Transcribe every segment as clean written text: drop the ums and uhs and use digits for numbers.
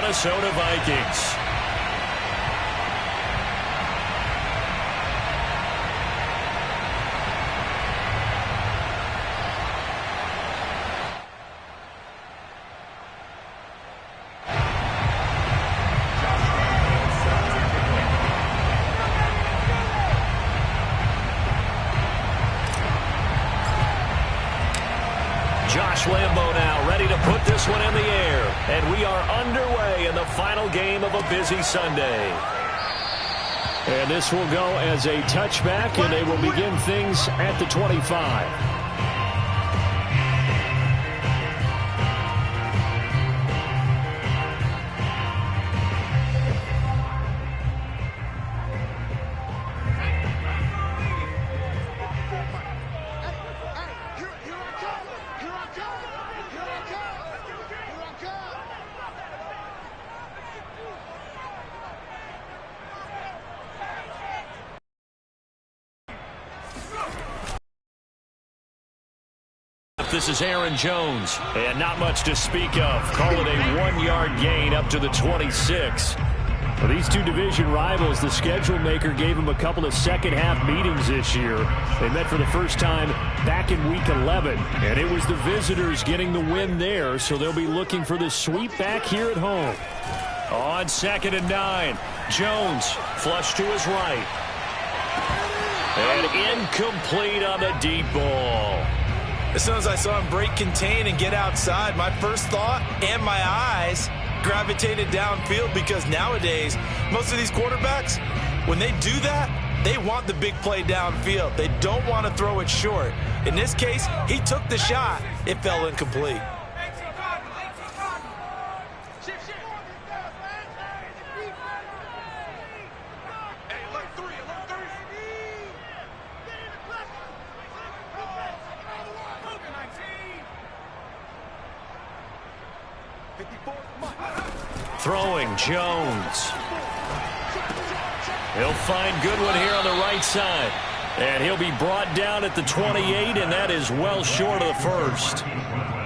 Minnesota Vikings. Josh Lambo now ready to put this one in the air. And we are underway in the final game of a busy Sunday. And this will go as a touchback, and they will begin things at the 25. This is Aaron Jones, and not much to speak of. Call it a 1-yard gain up to the 26. For these two division rivals, the schedule maker gave them a couple of second-half meetings this year. They met for the first time back in Week 11, and it was the visitors getting the win there, so they'll be looking for the sweep back here at home. On 2nd and 9, Jones flush to his right. And incomplete on the deep ball. As soon as I saw him break contain and get outside, my first thought and my eyes gravitated downfield, because nowadays, most of these quarterbacks, when they do that, they want the big play downfield. They don't want to throw it short. In this case, he took the shot. It fell incomplete. Throwing Jones. He'll find Goodwin here on the right side. And he'll be brought down at the 28, and that is well short of the first.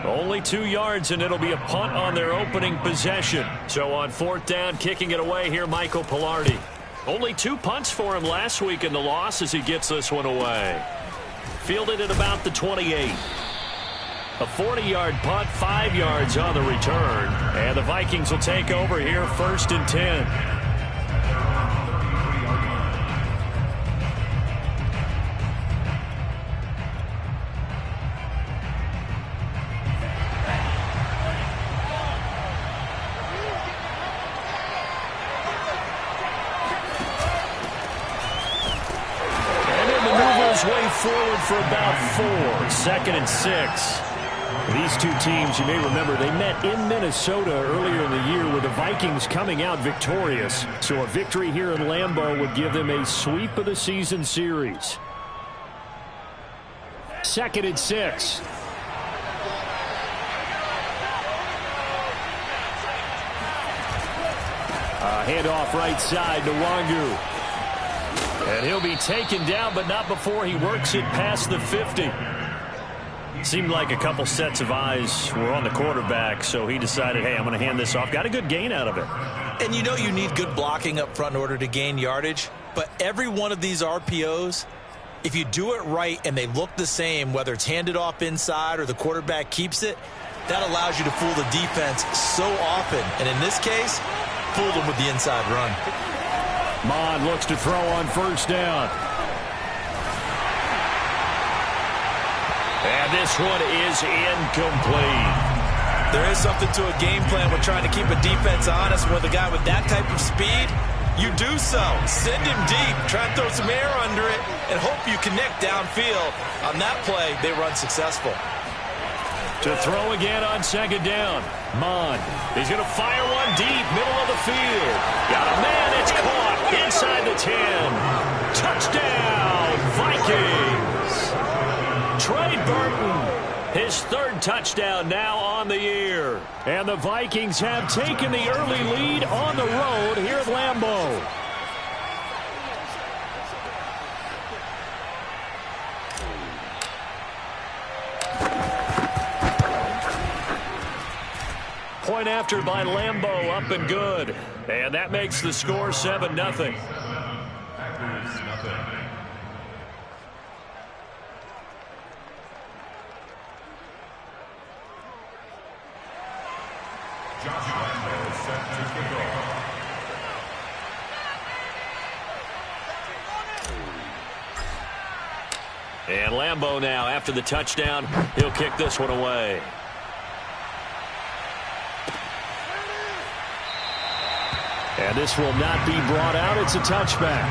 Only 2 yards, and it'll be a punt on their opening possession. So on 4th down, kicking it away here, Michael Pilardi. Only 2 punts for him last week in the loss as he gets this one away. Fielded at about the 28. A 40-yard punt, 5 yards on the return. And the Vikings will take over here, 1st and 10. And he'll maneuver his way forward for about 4. 2nd and 6. These two teams, you may remember, they met in Minnesota earlier in the year with the Vikings coming out victorious. So a victory here in Lambeau would give them a sweep of the season series. 2nd and 6. Handoff right side to Wangu. And he'll be taken down, but not before he works it past the 50. Seemed like a couple sets of eyes were on the quarterback, so he decided, hey, I'm going to hand this off. Got a good gain out of it. And you know you need good blocking up front in order to gain yardage, but every one of these RPOs, if you do it right and they look the same, whether it's handed off inside or the quarterback keeps it, that allows you to fool the defense so often. And in this case, fooled them with the inside run. Mond looks to throw on 1st down. And this one is incomplete. There is something to a game plan with trying to keep a defense honest. With a guy with that type of speed, you do so. Send him deep, try and throw some air under it, and hope you connect downfield. On that play, they run successful. To throw again on 2nd down. Mond. He's going to fire one deep, middle of the field. Got a man, it's caught inside the 10. Touchdown, Vikings. Trey Burton, his 3rd touchdown now on the year. And the Vikings have taken the early lead on the road here at Lambeau. point after by Lambeau, up and good. And that makes the score 7-0. And Lambeau now, after the touchdown, he'll kick this one away. And this will not be brought out. It's a touchback.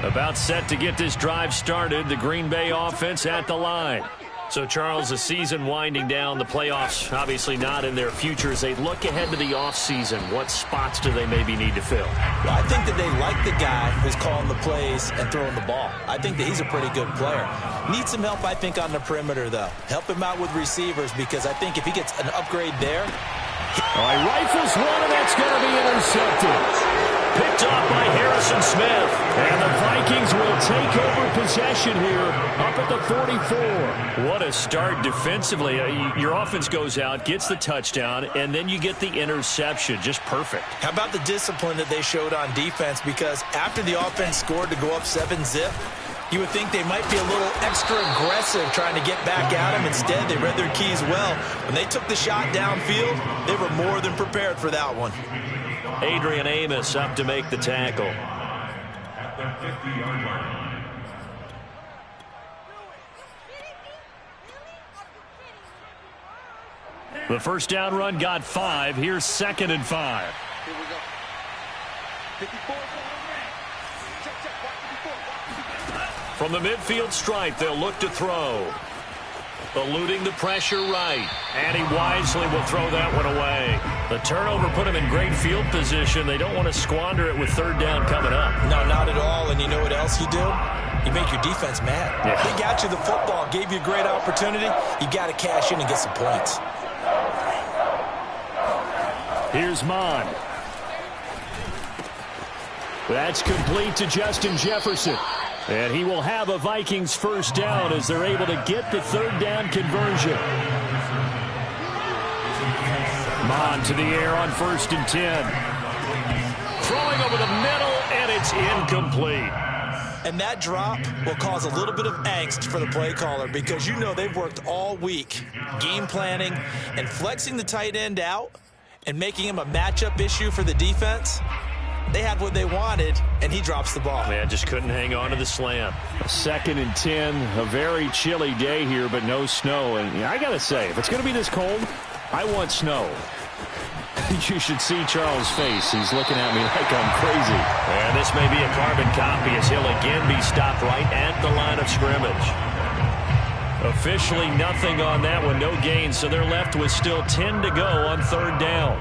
About set to get this drive started. The Green Bay offense at the line. So, Charles, the season winding down, the playoffs obviously not in their future. As they look ahead to the offseason, what spots do they maybe need to fill? Well, I think that they like the guy who's calling the plays and throwing the ball. I think that he's a pretty good player. Needs some help, I think, on the perimeter, though. Help him out with receivers, because I think if he gets an upgrade there. All right, rifles one, and that's going to be intercepted. Picked off by Harrison Smith. And the Vikings will take over possession here up at the 44. What a start defensively. Your offense goes out, gets the touchdown, and then you get the interception. Just perfect. How about the discipline that they showed on defense? Because after the offense scored to go up 7-zip, you would think they might be a little extra aggressive trying to get back at them. Instead, they read their keys well. When they took the shot downfield, they were more than prepared for that one. Adrian Amos up to make the tackle. The first down run got 5. Here's 2nd and 5. Here we go. 54. From the midfield stripe, they'll look to throw. Eluding the pressure right. And he wisely will throw that one away. The turnover put him in great field position. They don't want to squander it with 3rd down coming up. No, not at all. And you know what else you do? You make your defense mad. Yeah. They got you the football, gave you a great opportunity. You got to cash in and get some points. Here's Mon. That's complete to Justin Jefferson. And he will have a Vikings first down as they're able to get the 3rd down conversion. Mon to the air on 1st and 10. Throwing over the middle, and it's incomplete. And that drop will cause a little bit of angst for the play caller, because you know they've worked all week game planning and flexing the tight end out and making him a matchup issue for the defense. They had what they wanted, and he drops the ball. Man, just couldn't hang on to the slant. 2nd and 10, a very chilly day here, but no snow. And I got to say, if it's going to be this cold, I want snow. You should see Charles' face. He's looking at me like I'm crazy. And this may be a carbon copy as he'll again be stopped right at the line of scrimmage. Officially nothing on that one, no gain, so they're left with still 10 to go on 3rd down.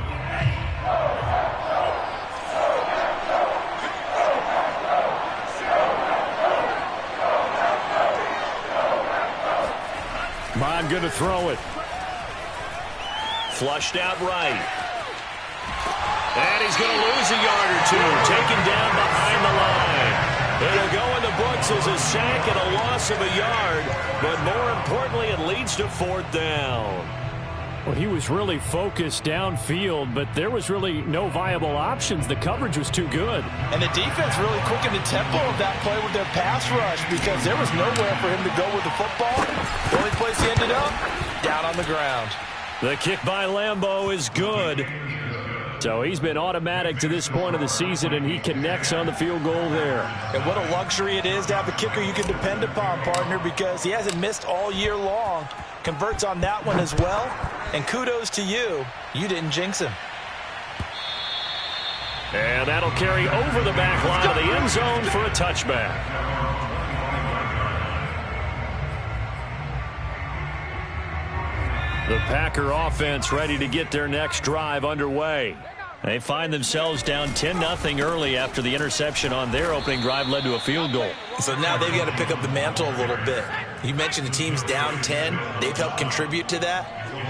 Mon going to throw it. Flushed out right. And he's going to lose a yard or two. Taken down behind the line. It'll go in the books as a sack and a loss of a yard. But more importantly, it leads to 4th down. Well, he was really focused downfield, but there was really no viable options. The coverage was too good. And the defense really quickened the tempo of that play with their pass rush, because there was nowhere for him to go with the football. The only place he ended up, down on the ground. The kick by Lambeau is good. So he's been automatic to this point of the season, and he connects on the field goal there. And what a luxury it is to have a kicker you can depend upon, partner, because he hasn't missed all year long. Converts on that one as well. And kudos to you. You didn't jinx him. And that'll carry over the back line of the end zone for a touchback. The Packer offense ready to get their next drive underway. They find themselves down 10-0 early after the interception on their opening drive led to a field goal. So now they've got to pick up the mantle a little bit. You mentioned the team's down 10. They've helped contribute to that.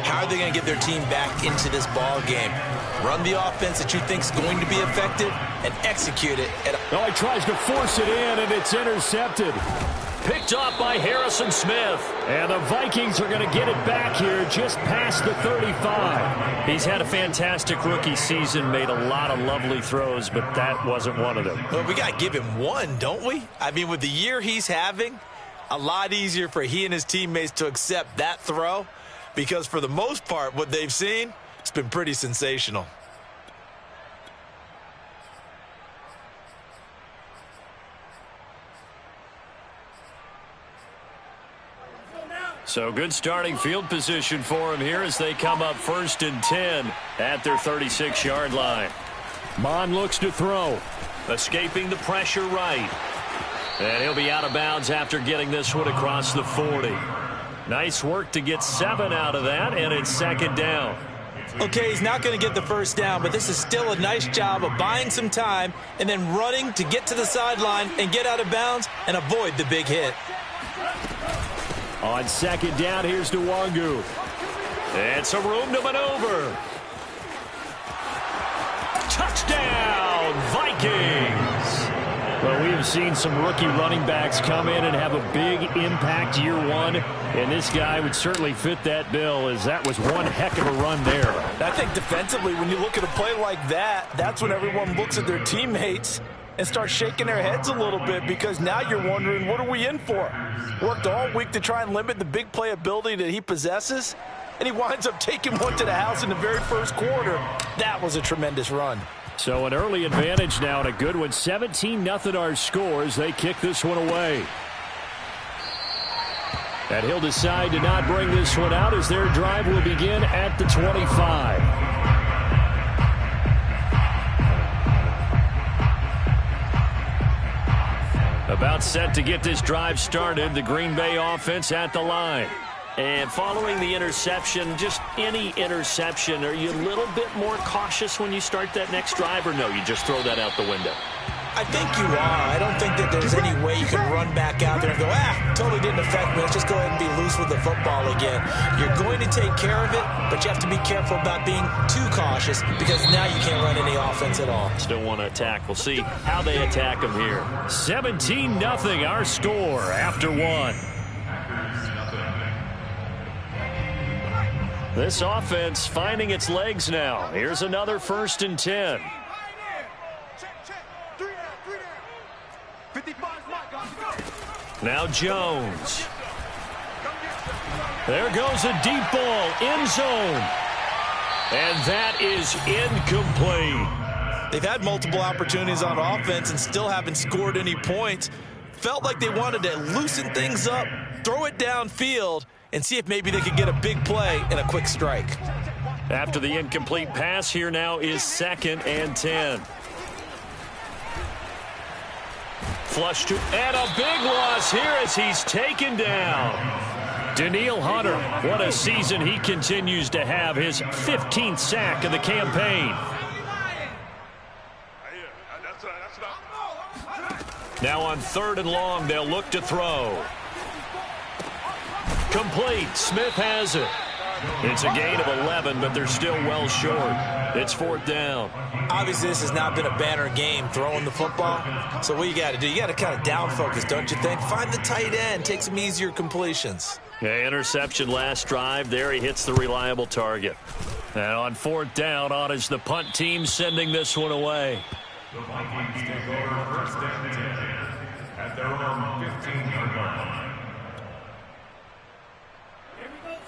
How are they going to get their team back into this ball game? Run the offense that you think is going to be effective and execute it. Oh, he tries to force it in, and it's intercepted. picked off by Harrison Smith. And the Vikings are going to get it back here just past the 35. He's had a fantastic rookie season, made a lot of lovely throws, but that wasn't one of them. Well, we got to give him one, don't we? I mean, with the year he's having, a lot easier for he and his teammates to accept that throw, because for the most part, what they've seen, it's been pretty sensational. So good starting field position for him here as they come up 1st and 10 at their 36-yard line. Mon looks to throw. Escaping the pressure right. And he'll be out of bounds after getting this one across the 40. Nice work to get 7 out of that, and it's 2nd down. Okay, he's not going to get the first down, but this is still a nice job of buying some time and then running to get to the sideline and get out of bounds and avoid the big hit. On 2nd down, here's Nwangu. And some room to maneuver. Touchdown, Vikings! Well, we have seen some rookie running backs come in and have a big impact year one, and this guy would certainly fit that bill, as that was one heck of a run there. I think defensively, when you look at a play like that, that's when everyone looks at their teammates and starts shaking their heads a little bit, because now you're wondering, what are we in for? Worked all week to try and limit the big play ability that he possesses, and he winds up taking one to the house in the very first quarter. That was a tremendous run. So an early advantage now, and a good one. 17-0 our scores. They kick this one away. And he'll decide to not bring this one out as their drive will begin at the 25. About set to get this drive started. The Green Bay offense at the line. And following the interception, just any interception, are you a little bit more cautious when you start that next drive, or no, you just throw that out the window? I think you are. I don't think that there's any way you can run back out there and go, totally didn't affect me. Let's just go ahead and be loose with the football again. You're going to take care of it, but you have to be careful about being too cautious, because now you can't run any offense at all. Still want to attack. We'll see how they attack them here. 17-0 our score after one. This offense finding its legs now. Here's another 1st and 10. Now Jones. There goes a deep ball, end zone. And that is incomplete. They've had multiple opportunities on offense and still haven't scored any points. Felt like they wanted to loosen things up, throw it downfield, and see if maybe they could get a big play and a quick strike. After the incomplete pass, here now is 2nd and 10. Flush to, and a big loss here as he's taken down. Danielle Hunter, what a season he continues to have, his 15th sack of the campaign. Now on 3rd and long, they'll look to throw. Complete. Smith has it. It's a gain of 11, but they're still well short. It's 4th down. Obviously, this has not been a banner game throwing the football. So what you got to do, you got to kind of down focus, don't you think? Find the tight end, take some easier completions. Yeah, interception last drive. There he hits the reliable target. And on 4th down, on is the punt team sending this one away. The Vikings take over 1st and 10 at their own 15-yard line.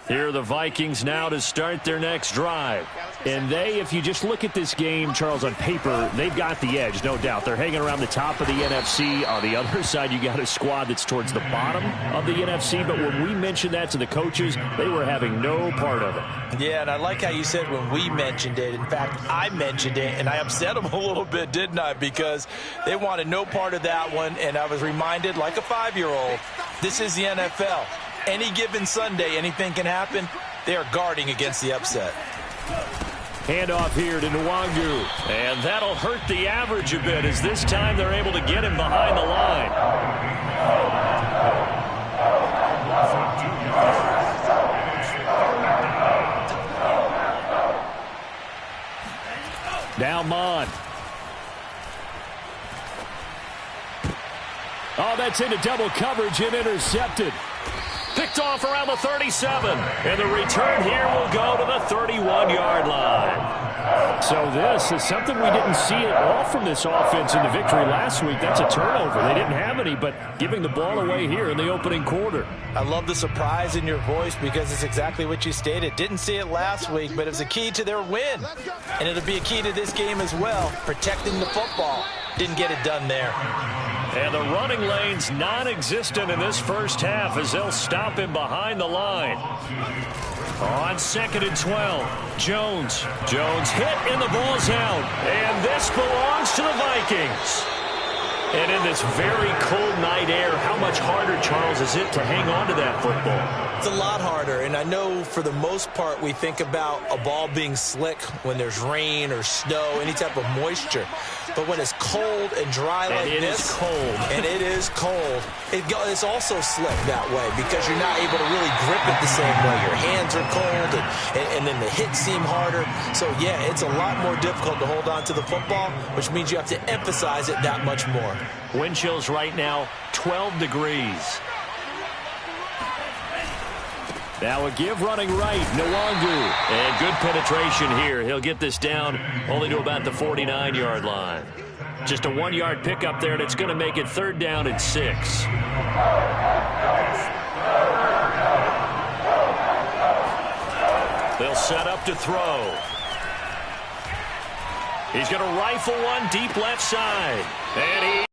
Here are the Vikings now to start their next drive. And they, if you just look at this game, Charles, on paper, they've got the edge, no doubt. They're hanging around the top of the NFC. On the other side, you got a squad that's towards the bottom of the NFC. But when we mentioned that to the coaches, they were having no part of it. Yeah, and I like how you said when we mentioned it. In fact, I mentioned it, and I upset them a little bit, didn't I? Because they wanted no part of that one, and I was reminded, like a 5-year-old, this is the NFL. Any given Sunday, anything can happen. They are guarding against the upset. Handoff here to Nwangu. And that'll hurt the average a bit, as this time they're able to get him behind the line. Now Mon. Oh, that's into double coverage and intercepted. Picked off around the 37. And the return here will go to the 31-yard line. So this is something we didn't see at all from this offense in the victory last week. That's a turnover. They didn't have any, but giving the ball away here in the opening quarter. I love the surprise in your voice because it's exactly what you stated. Didn't see it last week, but it was a key to their win. And it'll be a key to this game as well, protecting the football. Didn't get it done there. And the running lane's non-existent in this first half as they'll stop him behind the line. On 2nd and 12, Jones. Jones hit and the ball's out. And this belongs to the Vikings. And in this very cold night air, how much harder, Charles, is it to hang on to that football? It's a lot harder, and I know for the most part we think about a ball being slick when there's rain or snow, any type of moisture. But when it's cold and dry like this, and it is cold, it's also slick that way because you're not able to really grip it the same way. Your hands are cold, and then the hits seem harder. So, yeah, it's a lot more difficult to hold on to the football, which means you have to emphasize it that much more. Wind chills right now, 12 degrees. Now a give running right, Nwangu. And good penetration here. He'll get this down only to about the 49-yard line. Just a 1-yard pickup there, and it's going to make it 3rd down and 6. They'll set up to throw. He's going to rifle one deep left side. And he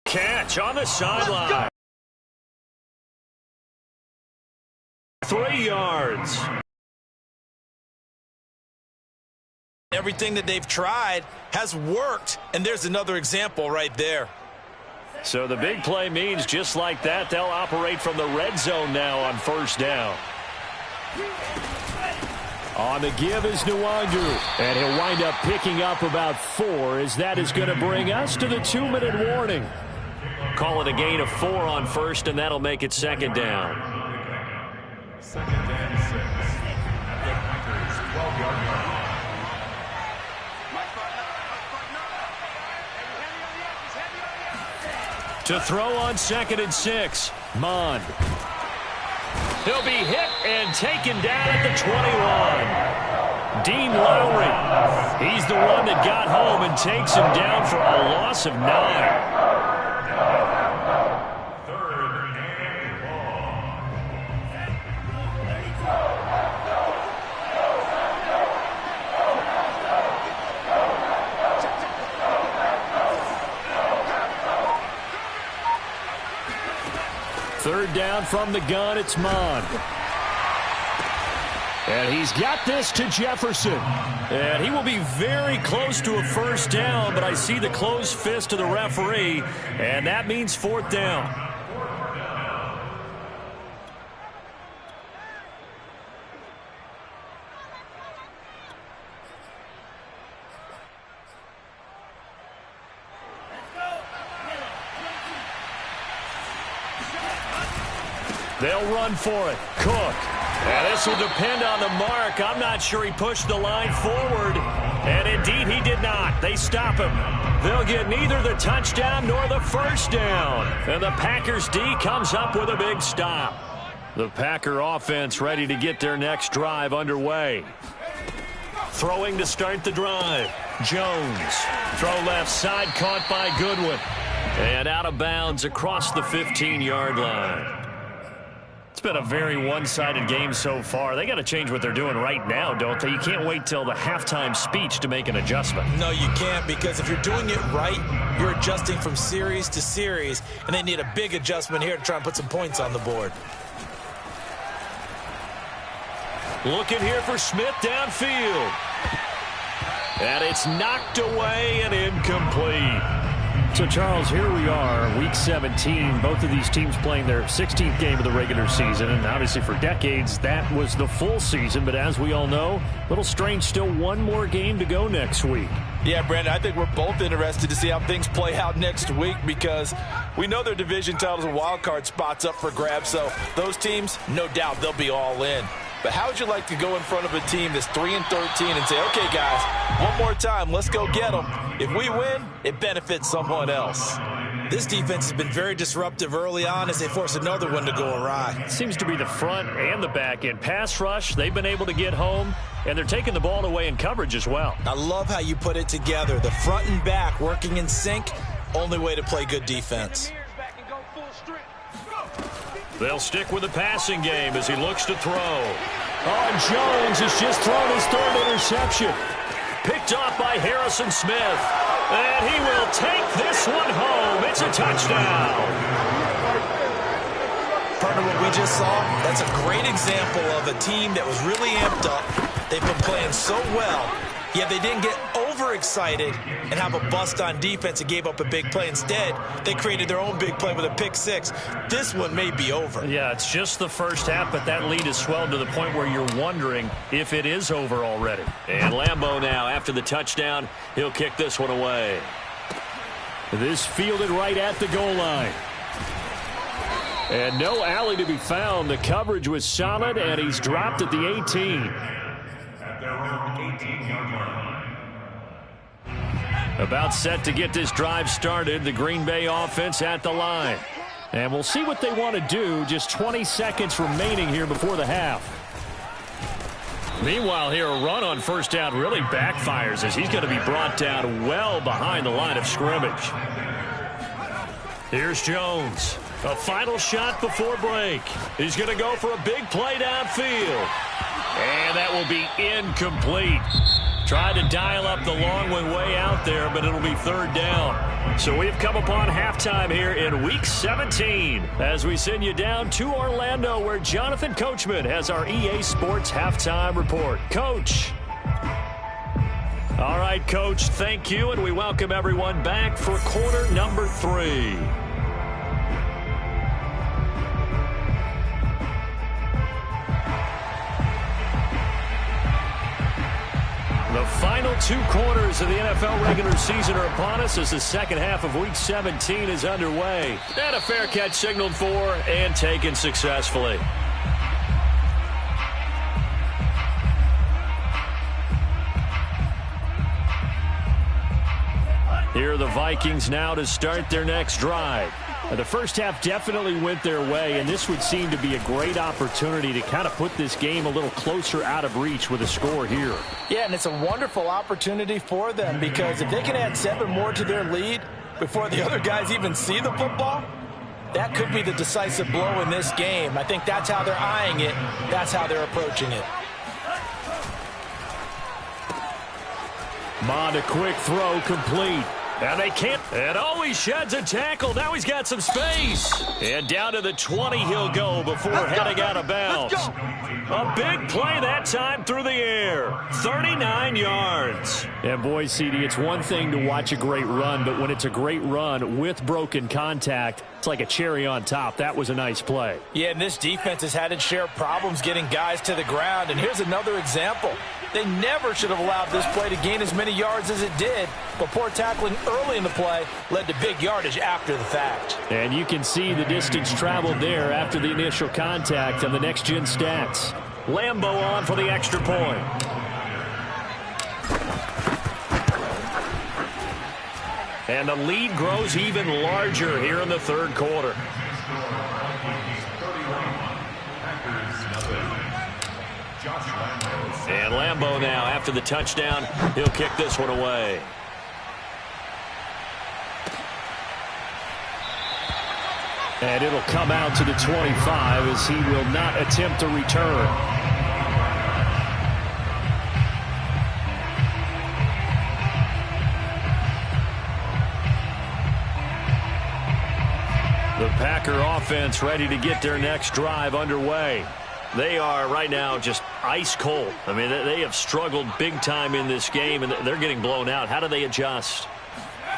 catch on the sideline. 3 yards. Everything that they've tried has worked, and there's another example right there. So the big play means just like that, they'll operate from the red zone now on 1st down. On the give is Nwangu, and he'll wind up picking up about 4 as that is going to bring us to the 2-minute warning. Call it a gain of 4 on 1st, and that'll make it 2nd down. 2nd and 6. The Packers 12-yard line. To throw on 2nd and 6, Mond. He'll be hit and taken down at the 21. Dean Lowry. He's the one that got home and takes him down for a loss of 9. 3rd down from the gun, it's Mond. And he's got this to Jefferson. And he will be very close to a 1st down, but I see the closed fist of the referee, and that means 4th down. They'll run for it. Cook. And this will depend on the mark. I'm not sure he pushed the line forward. And indeed, he did not. They stop him. They'll get neither the touchdown nor the 1st down. And the Packers D comes up with a big stop. The Packer offense ready to get their next drive underway. Throwing to start the drive. Jones. Throw left side, caught by Goodwin. And out of bounds across the 15-yard line. It's been a very one-sided game so far. They got to change what they're doing right now, don't they? You can't wait till the halftime speech to make an adjustment. No, you can't, because if you're doing it right, you're adjusting from series to series, and they need a big adjustment here to try and put some points on the board. Looking here for Smith downfield. And it's knocked away and incomplete. So, Charles, here we are, Week 17. Both of these teams playing their 16th game of the regular season. And obviously for decades, that was the full season. But as we all know, a little strange, still one more game to go next week. Yeah, Brandon, I think we're both interested to see how things play out next week because we know their division titles and wild card spots up for grabs. So those teams, no doubt, they'll be all in. But how would you like to go in front of a team that's 3-13 and say, okay, guys, one more time, let's go get them. If we win, it benefits someone else. This defense has been very disruptive early on as they force another one to go awry. It seems to be the front and the back end. Pass rush, they've been able to get home, and they're taking the ball away in coverage as well. I love how you put it together. The front and back working in sync, only way to play good defense. They'll stick with the passing game as he looks to throw. Oh, and Jones has just thrown his third interception. Picked off by Harrison Smith. And he will take this one home. It's a touchdown. Partner, what we just saw, that's a great example of a team that was really amped up. They've been playing so well, yet they didn't get overexcited and have a bust on defense and gave up a big play. Instead, they created their own big play with a pick six. This one may be over. Yeah, it's just the first half, but that lead has swelled to the point where you're wondering if it is over already. And Lambeau now, after the touchdown, he'll kick this one away. This fielded right at the goal line. And no alley to be found. The coverage was solid, and he's dropped at the 18. At their own 18-yard line. About set to get this drive started. The Green Bay offense at the line. And we'll see what they want to do. Just 20 seconds remaining here before the half. Meanwhile here, a run on first down really backfires as he's going to be brought down well behind the line of scrimmage. Here's Jones. A final shot before break. He's going to go for a big play downfield. And that will be incomplete. Tried to dial up the long one way out there, but it'll be third down. So we've come upon halftime here in Week 17 as we send you down to Orlando, where Jonathan Coachman has our EA Sports Halftime Report. Coach. All right, Coach, thank you, and we welcome everyone back for quarter number 3. The final 2 quarters of the NFL regular season are upon us as the second half of Week 17 is underway. And a fair catch signaled for and taken successfully. Here are the Vikings now to start their next drive. The first half definitely went their way, and this would seem to be a great opportunity to kind of put this game a little closer out of reach with a score here. Yeah, and it's a wonderful opportunity for them because if they can add 7 more to their lead before the other guys even see the football, that could be the decisive blow in this game. I think that's how they're eyeing it. That's how they're approaching it. Mond, a quick throw complete. And they can't. And he sheds a tackle. Now he's got some space. And down to the 20 he'll go before heading out of bounds. A big play that time through the air. 39 yards. And boy, CD, it's one thing to watch a great run, but when it's a great run with broken contact, it's like a cherry on top. That was a nice play. Yeah, and this defense has had its share of problems getting guys to the ground. And here's another example. They never should have allowed this play to gain as many yards as it did, but poor tackling early in the play led to big yardage after the fact. And you can see the distance traveled there after the initial contact on the next-gen stats. Lambeau on for the extra point. And the lead grows even larger here in the third quarter. And Lambeau now, after the touchdown, he'll kick this one away. And it'll come out to the 25 as he will not attempt to return. The Packer offense ready to get their next drive underway. They are right now just ice cold. I mean, they have struggled big time in this game, and they're getting blown out. How do they adjust?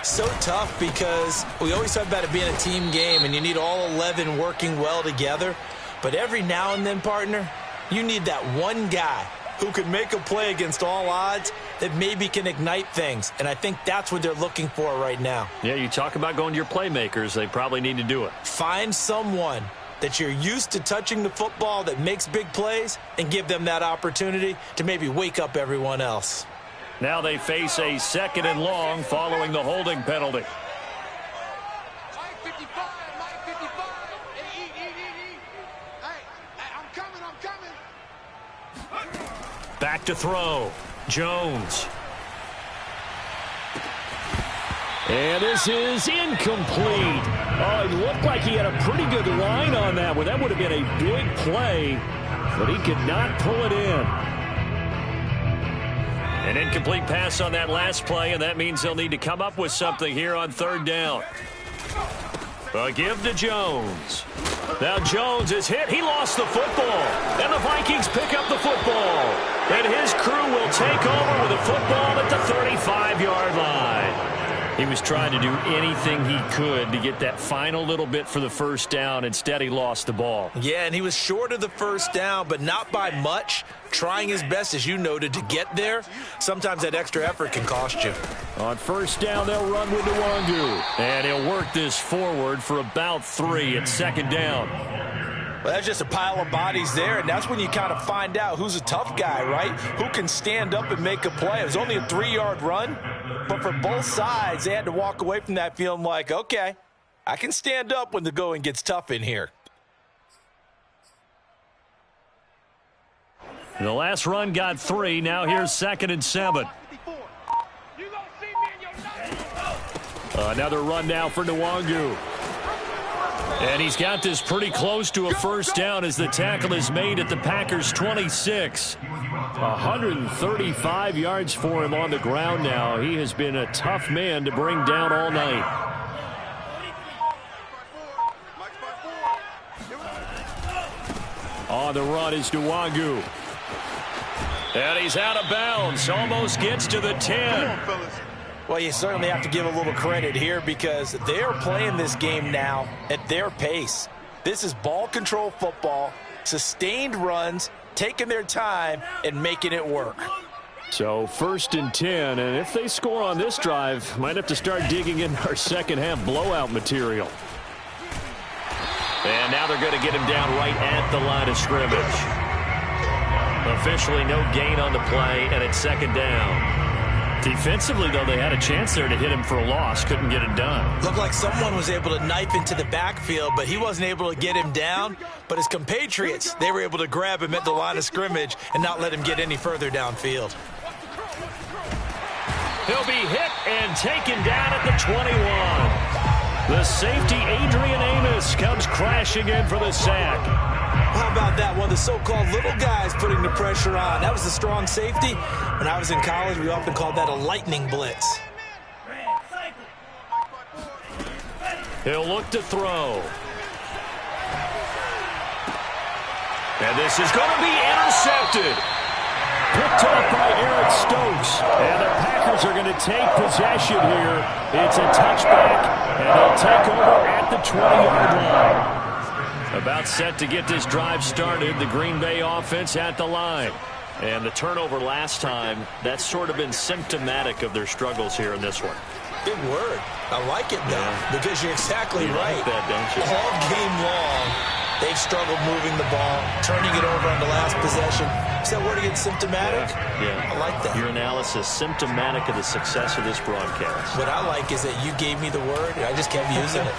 So tough because we always talk about it being a team game, and you need all 11 working well together. But every now and then, partner, you need that one guy who can make a play against all odds that maybe can ignite things. And I think that's what they're looking for right now. Yeah, you talk about going to your playmakers. They probably need to do it. Find someone that you're used to touching the football that makes big plays and give them that opportunity to maybe wake up everyone else. Now they face a 2nd and long following the holding penalty. Back to throw. Jones. And this is incomplete. Oh, it looked like he had a pretty good line on that one. That would have been a big play, but he could not pull it in. An incomplete pass on that last play, and that means they'll need to come up with something here on third down. A give to Jones. Now Jones is hit. He lost the football. And the Vikings pick up the football. And his crew will take over with a football at the 35-yard line. He was trying to do anything he could to get that final little bit for the first down. Instead, he lost the ball. Yeah, and he was short of the first down, but not by much. Trying his best, as you noted, to get there. Sometimes that extra effort can cost you. On first down, they'll run with Nwangu. And he'll work this forward for about 3 at second down. Well, that's just a pile of bodies there, and that's when you kind of find out who's a tough guy, right? Who can stand up and make a play. It was only a 3-yard run, but for both sides, they had to walk away from that feeling like, okay, I can stand up when the going gets tough in here. The last run got 3. Now here's 2nd and 7. Another run now for Nwangu. And he's got this pretty close to a first down as the tackle is made at the Packers' 26. 135 yards for him on the ground now. He has been a tough man to bring down all night. On the run is Nwangu. And he's out of bounds. Almost gets to the 10. Well, you certainly have to give a little credit here because they're playing this game now at their pace. This is ball control football, sustained runs, taking their time, and making it work. So 1st and 10, and if they score on this drive, might have to start digging in our second half blowout material. And now they're going to get him down right at the line of scrimmage. Officially no gain on the play, and it's 2nd down. Defensively, though, they had a chance there to hit him for a loss. Couldn't get it done. Looked like someone was able to knife into the backfield, but he wasn't able to get him down. But his compatriots, they were able to grab him at the line of scrimmage and not let him get any further downfield. He'll be hit and taken down at the 21. The safety, Adrian Amos, comes crashing in for the sack. How about that? One of the so-called little guys putting the pressure on. That was the strong safety. When I was in college, we often called that a lightning blitz. He'll look to throw. And this is going to be intercepted. Picked up by Eric Stokes. And the Packers are going to take possession here. It's a touchback, and they'll take over at the 20-yard line. About set to get this drive started. The Green Bay offense at the line. And the turnover last time, that's sort of been symptomatic of their struggles here in this one. Good word. I like it, though, because you're exactly right. Like that, don't you? All game long, they've struggled moving the ball, turning it over on the last possession. Is that word again, symptomatic? Yeah. I like that. Your analysis, symptomatic of the success of this broadcast. What I like is that you gave me the word, and I just kept using it.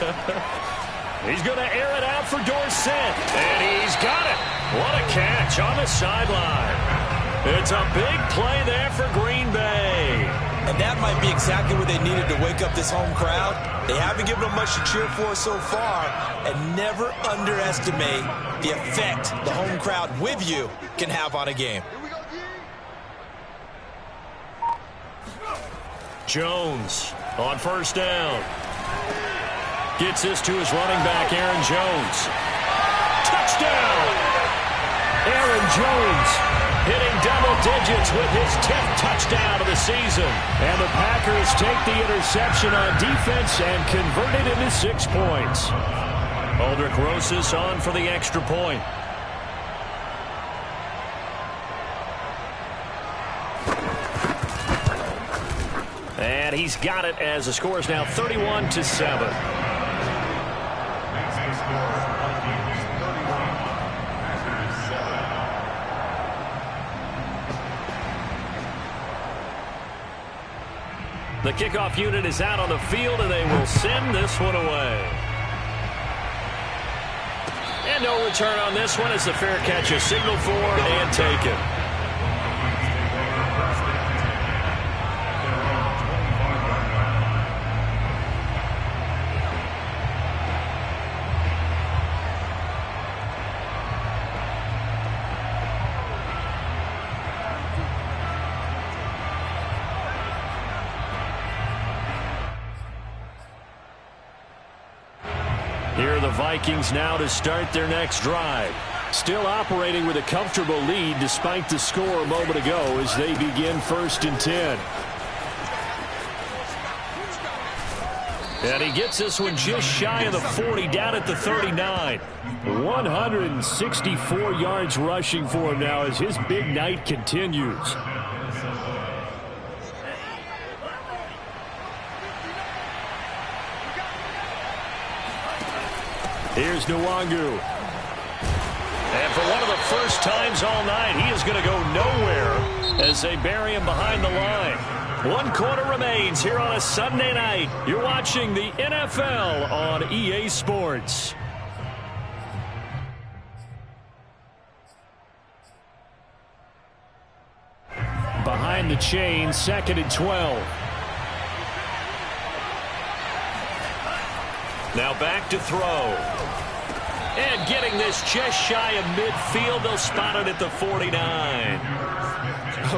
He's going to air it out for Dorsett. And he's got it. What a catch on the sideline. It's a big play there for Green Bay. And that might be exactly what they needed to wake up this home crowd. They haven't given them much to cheer for so far. And never underestimate the effect the home crowd with you can have on a game. Jones on first down. Gets this to his running back, Aaron Jones. Touchdown! Aaron Jones hitting double digits with his 10th touchdown of the season. And the Packers take the interception on defense and convert it into 6 points. Aldrich Rosas on for the extra point. And he's got it as the score is now 31-7. The kickoff unit is out on the field, and they will send this one away. And no return on this one as the fair catch is signaled for and taken. the Vikings now to start their next drive. Still operating with a comfortable lead despite the score a moment ago as they begin 1st and 10. And he gets this one just shy of the 40, down at the 39. 164 yards rushing for him now as his big night continues. Here's Nwangu. And for one of the first times all night, he is going to go nowhere as they bury him behind the line. 1 quarter remains here on a Sunday night. You're watching the NFL on EA Sports. Behind the chain, 2nd and 12. Now back to throw. And getting this just shy of midfield. They'll spot it at the 49.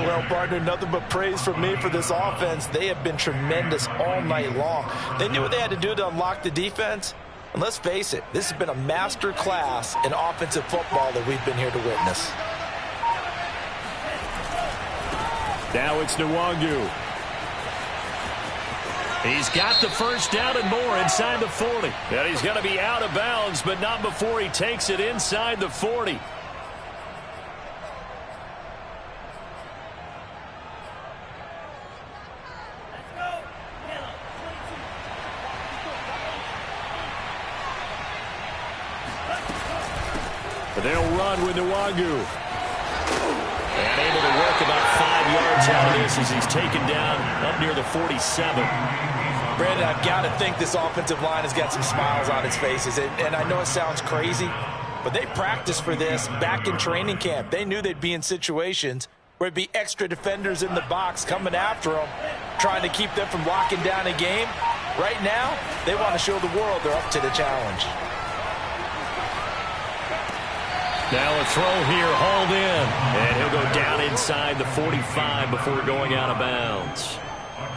Well, partner, nothing but praise from me for this offense. They have been tremendous all night long. They knew what they had to do to unlock the defense. And let's face it, this has been a master class in offensive football that we've been here to witness. Now it's Nwangu. He's got the first down and more inside the 40. And he's going to be out of bounds, but not before he takes it inside the 40. They'll run with Nwangu. And able to work about 5 yards out of this as he's taken down up near the 47. Brandon, I've got to think this offensive line has got some smiles on its faces. And I know it sounds crazy, but they practiced for this back in training camp. They knew they'd be in situations where there'd be extra defenders in the box coming after them, trying to keep them from locking down a game. Right now, they want to show the world they're up to the challenge. Now a throw here, hauled in. And he'll go down inside the 45 before going out of bounds.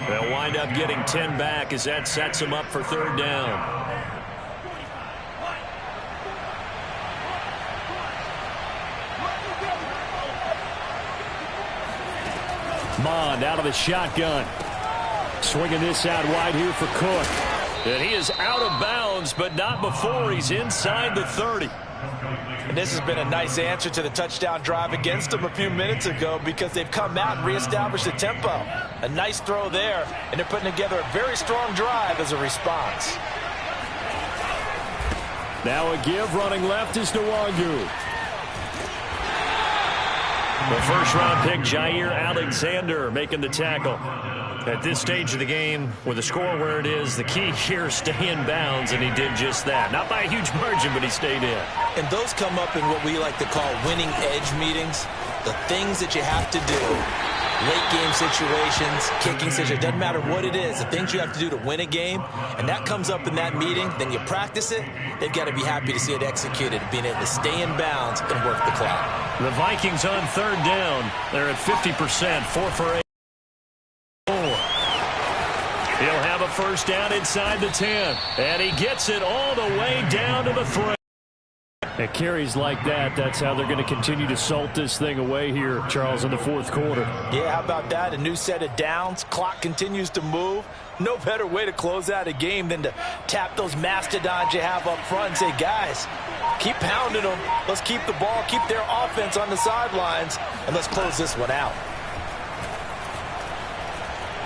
They'll wind up getting 10 back as that sets him up for 3rd down. Mond out of the shotgun. Swinging this out wide here for Cook. And he is out of bounds, but not before he's inside the 30. And this has been a nice answer to the touchdown drive against them a few minutes ago because they've come out and reestablished the tempo. A nice throw there, and they're putting together a very strong drive as a response. Now a give, running left is Nwangu. The first-round pick, Jair Alexander, making the tackle. At this stage of the game, with the score where it is, the key here is stay in bounds, and he did just that. Not by a huge margin, but he stayed in. And those come up in what we like to call winning edge meetings. The things that you have to do. Late game situations, kicking situations, doesn't matter what it is, the things you have to do to win a game, and that comes up in that meeting, then you practice it, they've got to be happy to see it executed, being able to stay in bounds and work the clock. The Vikings on 3rd down. They're at 50%, 4 for 8. He'll have a first down inside the 10. And he gets it all the way down to the 3. At carries like that, that's how they're going to continue to salt this thing away here, Charles, in the 4th quarter. Yeah, how about that? A new set of downs. Clock continues to move. No better way to close out a game than to tap those mastodons you have up front and say, guys, keep pounding them. Let's keep the ball, keep their offense on the sidelines, and let's close this one out.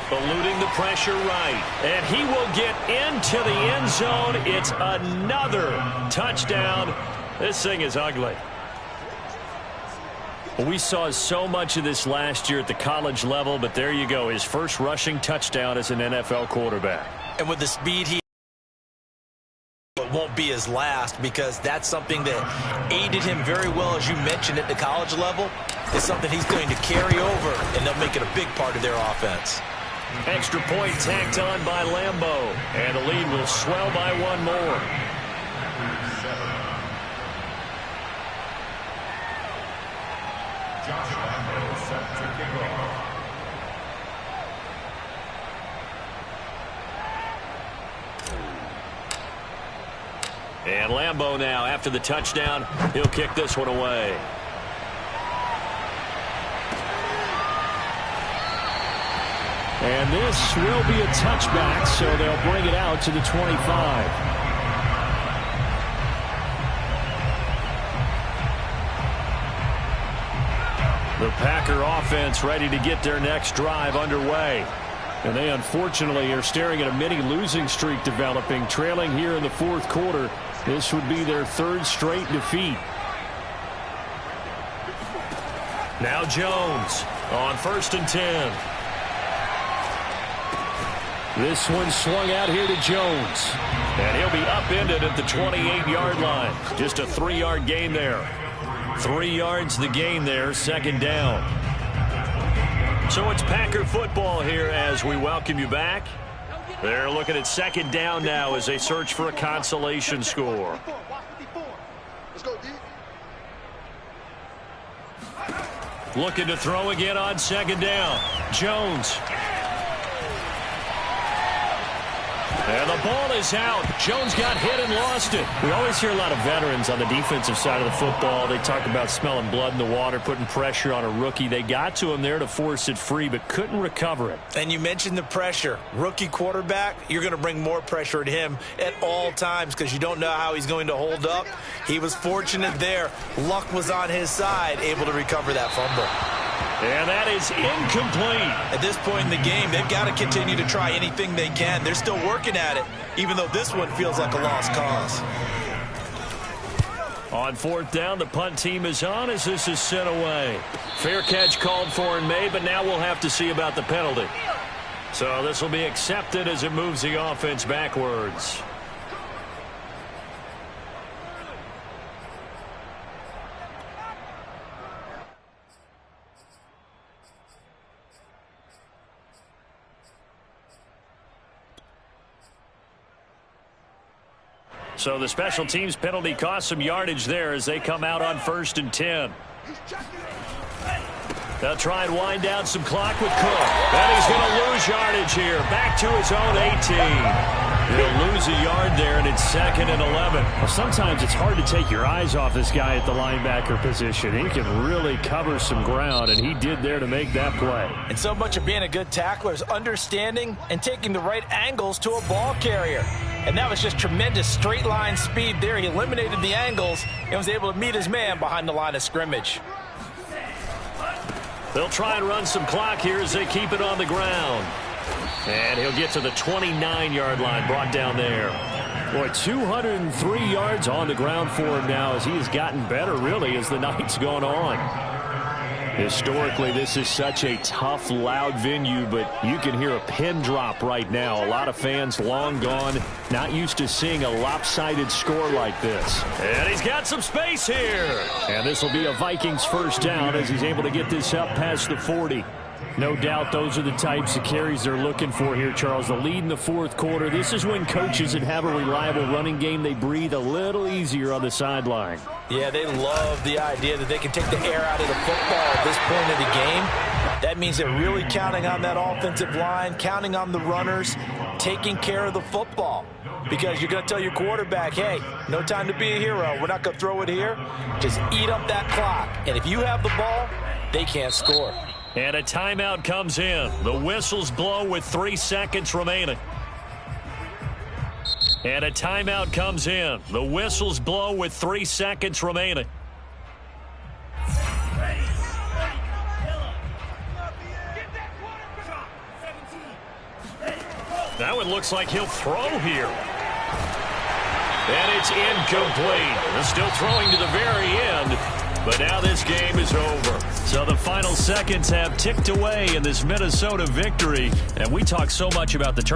Eluding the pressure right. And he will get into the end zone. It's another touchdown. This thing is ugly. We saw so much of this last year at the college level, but there you go. His first rushing touchdown as an NFL quarterback. And with the speed he it won't be his last, because that's something that aided him very well, as you mentioned, at the college level. It's something he's going to carry over, and they'll make it a big part of their offense. Extra point tacked on by Lambeau. And the lead will swell by 1 more. Josh Lambeau set to kick off. And Lambeau now, after the touchdown, he'll kick this one away. And this will be a touchback, so they'll bring it out to the 25. The Packer offense ready to get their next drive underway. And they unfortunately are staring at a mini losing streak developing, trailing here in the fourth quarter. This would be their third straight defeat. Now Jones on 1st and 10. This one swung out here to Jones. And he'll be upended at the 28-yard line. Just a 3-yard gain there. 3 yards the gain there, 2nd down. So it's Packer football here as we welcome you back. They're looking at 2nd down now as they search for a consolation score. Looking to throw again on 2nd down. Jones. And the ball is out. Jones got hit and lost it. We always hear a lot of veterans on the defensive side of the football. They talk about smelling blood in the water, putting pressure on a rookie. They got to him there to force it free, but couldn't recover it. And you mentioned the pressure. Rookie quarterback, you're going to bring more pressure at him at all times because you don't know how he's going to hold up. He was fortunate there. Luck was on his side, able to recover that fumble. And that is incomplete. At this point in the game, they've got to continue to try anything they can. They're still working at it, even though this one feels like a lost cause. On 4th down, the punt team is on as this is sent away. Fair catch called for and made, but now we'll have to see about the penalty. So this will be accepted as it moves the offense backwards. So the special teams penalty cost some yardage there as they come out on 1st and 10. They'll try and wind down some clock with Cook. And he's going to lose yardage here. Back to his own 18. He'll lose a yard there, and it's 2nd and 11. Well, sometimes it's hard to take your eyes off this guy at the linebacker position. He can really cover some ground, and he did there to make that play. And so much of being a good tackler is understanding and taking the right angles to a ball carrier. And that was just tremendous straight line speed there. He eliminated the angles and was able to meet his man behind the line of scrimmage. They'll try and run some clock here as they keep it on the ground. And he'll get to the 29-yard line, brought down there. Boy, 203 yards on the ground for him now as he has gotten better, really, as the night's gone on. Historically, this is such a tough, loud venue, but you can hear a pin drop right now. A lot of fans long gone, not used to seeing a lopsided score like this. And he's got some space here. And this will be a Vikings first down as he's able to get this up past the 40. No doubt those are the types of carries they're looking for here, Charles. The lead in the fourth quarter. This is when coaches that have a reliable running game, they breathe a little easier on the sideline. Yeah, they love the idea that they can take the air out of the football at this point of the game. That means they're really counting on that offensive line, counting on the runners, taking care of the football. Because you're going to tell your quarterback, hey, no time to be a hero. We're not going to throw it here. Just eat up that clock. And if you have the ball, they can't score. And a timeout comes in. The whistles blow with 3 seconds remaining. And a timeout comes in. The whistles blow with 3 seconds remaining. Now it looks like he'll throw here. And it's incomplete. They're still throwing to the very end. But now this game is over. So the final seconds have ticked away in this Minnesota victory. And we talk so much about the turnover.